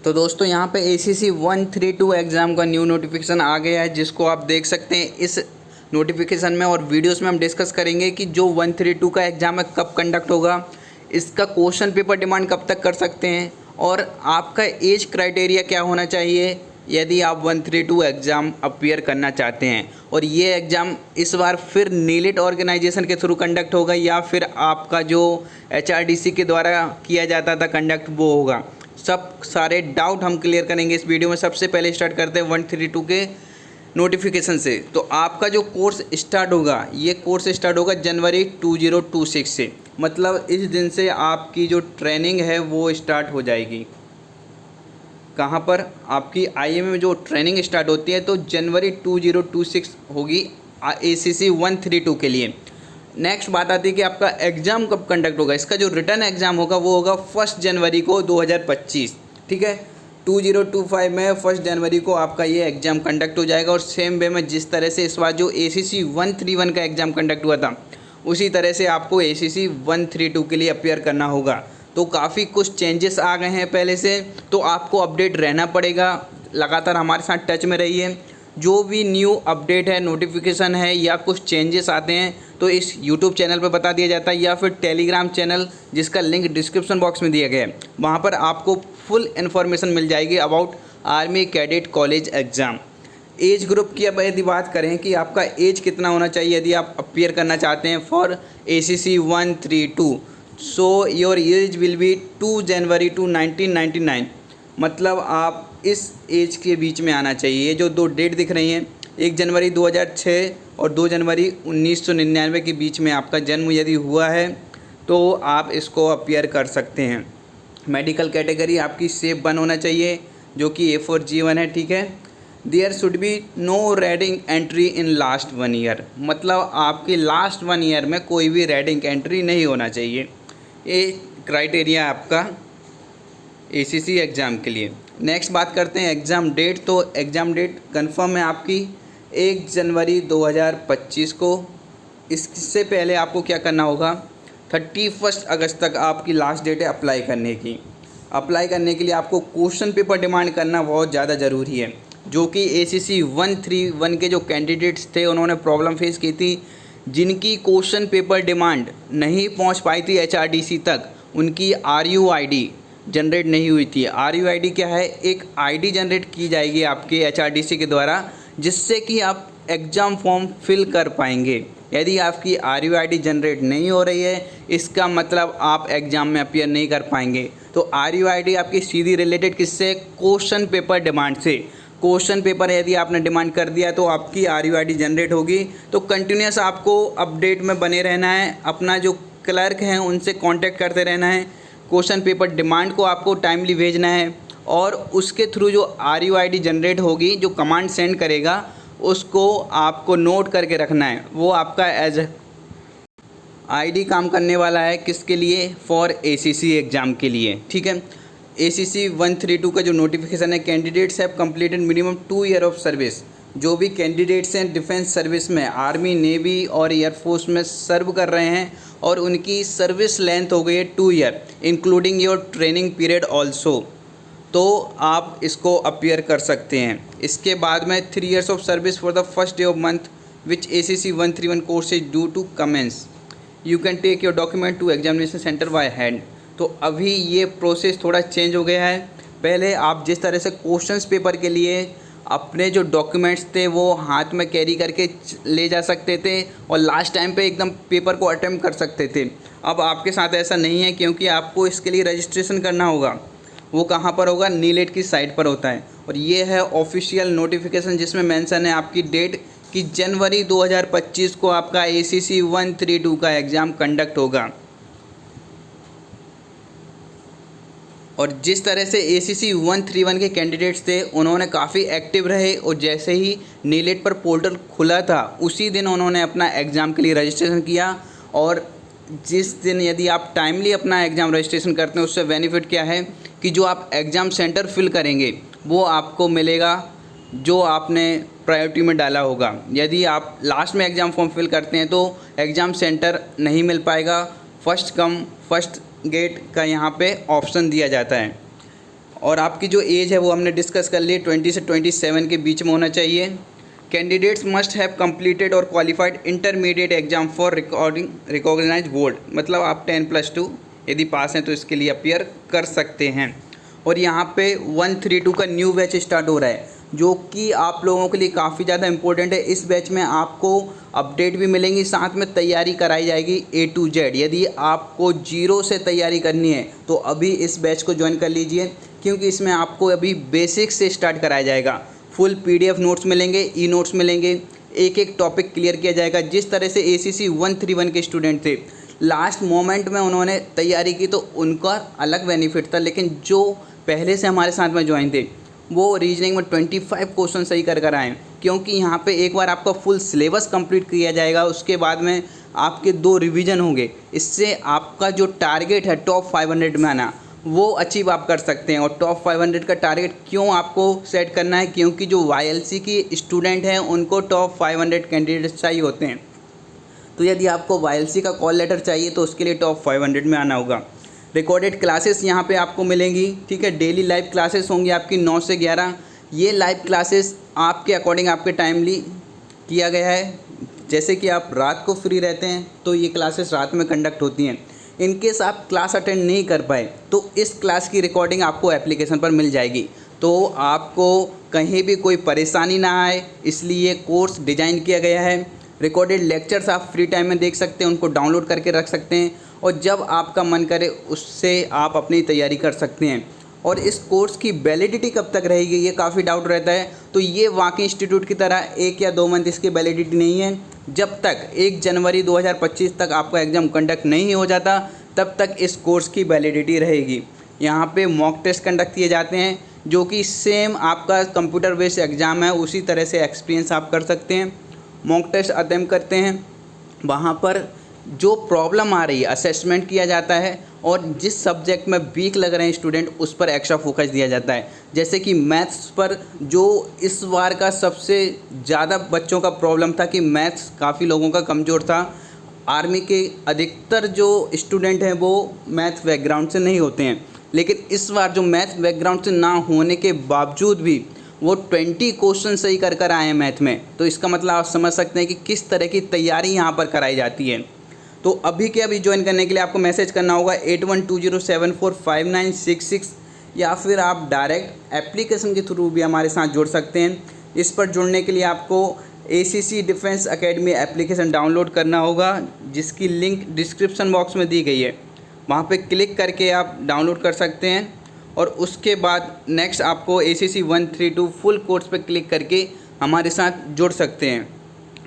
तो दोस्तों यहाँ पे ACC 132 एग्ज़ाम का न्यू नोटिफिकेशन आ गया है, जिसको आप देख सकते हैं इस नोटिफिकेशन में। और वीडियोस में हम डिस्कस करेंगे कि जो 132 का एग्ज़ाम है कब कंडक्ट होगा, इसका क्वेश्चन पेपर डिमांड कब तक कर सकते हैं, और आपका एज क्राइटेरिया क्या होना चाहिए यदि आप 132 एग्ज़ाम अपीयर करना चाहते हैं। और ये एग्ज़ाम इस बार फिर नीलिट ऑर्गेनाइजेशन के थ्रू कंडक्ट होगा या फिर आपका जो HRDC के द्वारा किया जाता था कंडक्ट वो होगा। सब सारे डाउट हम क्लियर करेंगे इस वीडियो में। सबसे पहले स्टार्ट करते हैं 132 के नोटिफिकेशन से। तो आपका जो कोर्स स्टार्ट होगा, ये कोर्स स्टार्ट होगा जनवरी 2026 से। मतलब इस दिन से आपकी जो ट्रेनिंग है वो स्टार्ट हो जाएगी। कहाँ पर? आपकी IIM में जो ट्रेनिंग स्टार्ट होती है तो जनवरी 2026 होगी ACC 132 के लिए। नेक्स्ट बात आती है कि आपका एग्ज़ाम कब कंडक्ट होगा। इसका जो रिटर्न एग्ज़ाम होगा वो होगा 1 जनवरी को 2025। ठीक है, 2025 में 1 जनवरी को आपका ये एग्ज़ाम कंडक्ट हो जाएगा। और सेम वे में जिस तरह से इस बार जो ACC 131 का एग्ज़ाम कंडक्ट हुआ था, उसी तरह से आपको ACC 132 के लिए अपेयर करना होगा। तो काफ़ी कुछ चेंजेस आ गए हैं पहले से, तो आपको अपडेट रहना पड़ेगा। लगातार हमारे साथ टच में रहिए। जो भी न्यू अपडेट है, नोटिफिकेशन है या कुछ चेंजेस आते हैं तो इस यूट्यूब चैनल पर बता दिया जाता है, या फिर टेलीग्राम चैनल जिसका लिंक डिस्क्रिप्शन बॉक्स में दिया गया है, वहाँ पर आपको फुल इन्फॉर्मेशन मिल जाएगी about army cadet college exam. Age group की अब यदि बात करें कि आपका एज कितना होना चाहिए यदि आप अपीयर करना चाहते हैं for ACC 132, so your age will be 2 January to 1999। मतलब आप इस एज के बीच में आना चाहिए। ये जो दो डेट दिख रही हैं, 1 जनवरी 2006 और 2 जनवरी 1999 के बीच में आपका जन्म यदि हुआ है तो आप इसको अपीयर कर सकते हैं। मेडिकल कैटेगरी आपकी सेफ 1 होना चाहिए, जो कि A4G1 है। ठीक है, there should be no reading entry in last 1 year. मतलब आपके लास्ट 1 ईयर में कोई भी रेडिंग एंट्री नहीं होना चाहिए। ये क्राइटेरिया आपका ACC एग्ज़ाम के लिए। नेक्स्ट बात करते हैं एग्ज़ाम डेट। तो एग्ज़ाम डेट कंफर्म है आपकी 1 जनवरी 2025 को। इससे पहले आपको क्या करना होगा, 31 अगस्त तक आपकी लास्ट डेट है अप्लाई करने की। अप्लाई करने के लिए आपको क्वेश्चन पेपर डिमांड करना बहुत ज़्यादा ज़रूरी है, जो कि ACC 131 के जो कैंडिडेट्स थे उन्होंने प्रॉब्लम फेस की थी। जिनकी क्वेश्चन पेपर डिमांड नहीं पहुंच पाई थी HRDC तक, उनकी RUID जनरेट नहीं हुई थी। RUID क्या है? एक ID जनरेट की जाएगी आपके HRDC के द्वारा, जिससे कि आप एग्ज़ाम फॉर्म फिल कर पाएंगे। यदि आपकी RUID जनरेट नहीं हो रही है, इसका मतलब आप एग्ज़ाम में अपीयर नहीं कर पाएंगे। तो RUID आपकी सीधी रिलेटेड किससे? क्वेश्चन पेपर डिमांड से। क्वेश्चन पेपर यदि आपने डिमांड कर दिया तो आपकी RUID जनरेट होगी। तो कंटिन्यूस आपको अपडेट में बने रहना है, अपना जो क्लर्क हैं उनसे कांटेक्ट करते रहना है। क्वेश्चन पेपर डिमांड को आपको टाइमली भेजना है, और उसके थ्रू जो RUID जनरेट होगी, जो कमांड सेंड करेगा, उसको आपको नोट करके रखना है। वो आपका एज ID काम करने वाला है। किसके लिए? फॉर ACC एग्ज़ाम के लिए। ठीक है, ACC 132 का जो नोटिफिकेशन है, candidates have completed minimum 2 year of service. जो भी कैंडिडेट्स हैं डिफेंस सर्विस में, आर्मी, नेवी और एयरफोर्स में सर्व कर रहे हैं और उनकी सर्विस लेंथ हो गई है 2 year including your training period also, तो आप इसको अपीयर कर सकते हैं। इसके बाद में 3 years of service for the first day of month which ACC 131 course is due to commence. You can take your document to examination centre by hand. तो अभी ये प्रोसेस थोड़ा चेंज हो गया है। पहले आप जिस तरह से क्वेश्चंस पेपर के लिए अपने जो डॉक्यूमेंट्स थे वो हाथ में कैरी करके ले जा सकते थे और लास्ट टाइम पे एकदम पेपर को अटेम्प्ट कर सकते थे। अब आपके साथ ऐसा नहीं है, क्योंकि आपको इसके लिए रजिस्ट्रेशन करना होगा। वो कहाँ पर होगा? नीलेट की साइट पर होता है। और ये है ऑफिशियल नोटिफिकेशन, जिसमें मेंशन है आपकी डेट कि जनवरी 2025 को आपका ACC 132 का एग्ज़ाम कंडक्ट होगा। और जिस तरह से ACC 131 के कैंडिडेट्स थे उन्होंने काफ़ी एक्टिव रहे, और जैसे ही नीलेट पर पोर्टल खुला था उसी दिन उन्होंने अपना एग्ज़ाम के लिए रजिस्ट्रेशन किया। और जिस दिन यदि आप टाइमली अपना एग्ज़ाम रजिस्ट्रेशन करते हैं, उससे बेनिफिट क्या है कि जो आप एग्ज़ाम सेंटर फिल करेंगे वो आपको मिलेगा जो आपने प्रायोरिटी में डाला होगा। यदि आप लास्ट में एग्ज़ाम फॉर्म फिल करते हैं तो एग्ज़ाम सेंटर नहीं मिल पाएगा। फर्स्ट कम फर्स्ट गेट का यहाँ पे ऑप्शन दिया जाता है। और आपकी जो एज है वो हमने डिस्कस कर ली, 20 से 27 के बीच में होना चाहिए। कैंडिडेट्स मस्ट हैव कंप्लीटेड और qualified intermediate exam for recognise board, मतलब आप 10+2 यदि पास हैं तो इसके लिए अपीयर कर सकते हैं। और यहाँ पे 132 का न्यू बैच स्टार्ट हो रहा है, जो कि आप लोगों के लिए काफ़ी ज़्यादा इंपॉर्टेंट है। इस बैच में आपको अपडेट भी मिलेंगी, साथ में तैयारी कराई जाएगी A to Z। यदि आपको 0 से तैयारी करनी है तो अभी इस बैच को ज्वाइन कर लीजिए, क्योंकि इसमें आपको अभी बेसिक से स्टार्ट कराया जाएगा। फुल PDF नोट्स मिलेंगे, ई नोट्स मिलेंगे, एक एक टॉपिक क्लियर किया जाएगा। जिस तरह से ACC 131 के स्टूडेंट थे, लास्ट मोमेंट में उन्होंने तैयारी की तो उनका अलग बेनिफिट था, लेकिन जो पहले से हमारे साथ में ज्वाइन थे वो रीजनिंग में 25 क्वेश्चन सही कर आए, क्योंकि यहाँ पे एक बार आपका फुल सिलेबस कंप्लीट किया जाएगा, उसके बाद में आपके 2 रिवीजन होंगे। इससे आपका जो टारगेट है टॉप 500 में आना, वो अचीव आप कर सकते हैं। और टॉप 500 का टारगेट क्यों आपको सेट करना है, क्योंकि जो YLC की स्टूडेंट हैं उनको टॉप 500 कैंडिडेट चाहिए होते हैं। तो यदि आपको YLC का कॉल लेटर चाहिए तो उसके लिए टॉप 500 में आना होगा। रिकॉर्डेड क्लासेस यहाँ पे आपको मिलेंगी, ठीक है। डेली लाइव क्लासेस होंगी आपकी 9 से 11। ये लाइव क्लासेस आपके अकॉर्डिंग आपके टाइमली किया गया है। जैसे कि आप रात को फ्री रहते हैं तो ये क्लासेस रात में कंडक्ट होती हैं। इनकेस आप क्लास अटेंड नहीं कर पाए तो इस क्लास की रिकॉर्डिंग आपको एप्लीकेशन पर मिल जाएगी, तो आपको कहीं भी कोई परेशानी ना आए, इसलिए कोर्स डिज़ाइन किया गया है। रिकॉर्डेड लेक्चर्स आप फ्री टाइम में देख सकते हैं, उनको डाउनलोड करके रख सकते हैं, और जब आपका मन करे उससे आप अपनी तैयारी कर सकते हैं। और इस कोर्स की वैलिडिटी कब तक रहेगी, ये काफ़ी डाउट रहता है। तो ये वाकई इंस्टीट्यूट की तरह 1 या 2 मंथ इसकी वैलिडिटी नहीं है। जब तक 1 जनवरी 2025 तक आपका एग्ज़ाम कंडक्ट नहीं हो जाता, तब तक इस कोर्स की वैलिडिटी रहेगी। यहाँ पे मॉक टेस्ट कंडक्ट किए जाते हैं, जो कि सेम आपका कंप्यूटर बेस्ड एग्ज़ाम है, उसी तरह से एक्सपीरियंस आप कर सकते हैं। मॉक टेस्ट अटेम्प्ट करते हैं, वहाँ पर जो प्रॉब्लम आ रही है असेसमेंट किया जाता है, और जिस सब्जेक्ट में वीक लग रहे हैं स्टूडेंट उस पर एक्स्ट्रा फोकस दिया जाता है। जैसे कि मैथ्स पर जो इस बार का सबसे ज़्यादा बच्चों का प्रॉब्लम था कि मैथ्स काफ़ी लोगों का कमज़ोर था। आर्मी के अधिकतर जो स्टूडेंट हैं वो मैथ बैकग्राउंड से नहीं होते हैं, लेकिन इस बार जो मैथ बैकग्राउंड से ना होने के बावजूद भी वो 20 क्वेश्चन सही कर आए हैं मैथ में। तो इसका मतलब आप समझ सकते हैं कि किस तरह की तैयारी यहाँ पर कराई जाती है। तो अभी के अभी ज्वाइन करने के लिए आपको मैसेज करना होगा 8120745966, या फिर आप डायरेक्ट एप्लीकेशन के थ्रू भी हमारे साथ जुड़ सकते हैं। इस पर जुड़ने के लिए आपको ACC defence academy application download करना होगा, जिसकी लिंक डिस्क्रिप्शन बॉक्स में दी गई है। वहाँ पे क्लिक करके आप डाउनलोड कर सकते हैं, और उसके बाद नेक्स्ट आपको ACC 132 फुल कोर्स पे क्लिक करके हमारे साथ जुड़ सकते हैं।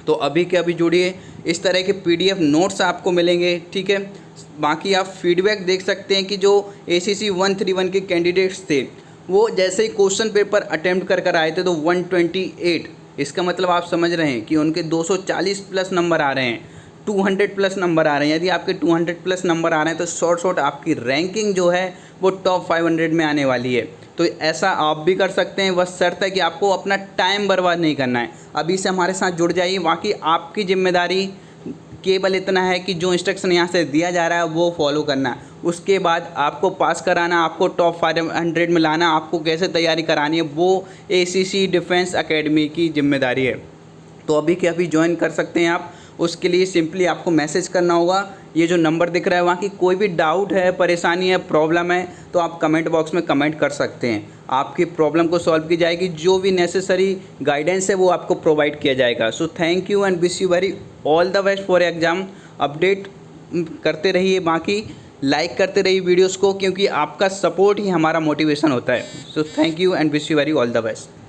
तो अभी के अभी जुड़िए, इस तरह के PDF नोट्स आपको मिलेंगे, ठीक है। बाकी आप फीडबैक देख सकते हैं कि जो ACC 131 के कैंडिडेट्स थे वो जैसे ही क्वेश्चन पेपर अटेम्प्ट कर आए थे तो 128, इसका मतलब आप समझ रहे हैं कि उनके 240 प्लस नंबर आ रहे हैं, 200 प्लस नंबर आ रहे हैं। यदि आपके 200 प्लस नंबर आ रहे हैं तो शॉर्ट आपकी रैंकिंग जो है वो टॉप 500 में आने वाली है। तो ऐसा आप भी कर सकते हैं, बस शर्त है कि आपको अपना टाइम बर्बाद नहीं करना है। अभी से हमारे साथ जुड़ जाइए। बाकी आपकी जिम्मेदारी केवल इतना है कि जो इंस्ट्रक्शन यहाँ से दिया जा रहा है वो फॉलो करना है। उसके बाद आपको पास कराना, आपको टॉप 500 में लाना, आपको कैसे तैयारी करानी है वो ACC डिफेंस एकेडमी की जिम्मेदारी है। तो अभी के अभी ज्वाइन कर सकते हैं आप। उसके लिए सिंपली आपको मैसेज करना होगा, ये जो नंबर दिख रहा है। वहाँ की कोई भी डाउट है, परेशानी है, प्रॉब्लम है तो आप कमेंट बॉक्स में कमेंट कर सकते हैं। आपकी प्रॉब्लम को सॉल्व की जाएगी, जो भी नेसेसरी गाइडेंस है वो आपको प्रोवाइड किया जाएगा। So thank you and wish you very all the best for exam. Update करते रहिए, बाकी लाइक करते रहिए वीडियोज़ को, क्योंकि आपका सपोर्ट ही हमारा मोटिवेशन होता है। So thank you and wish you very all the best.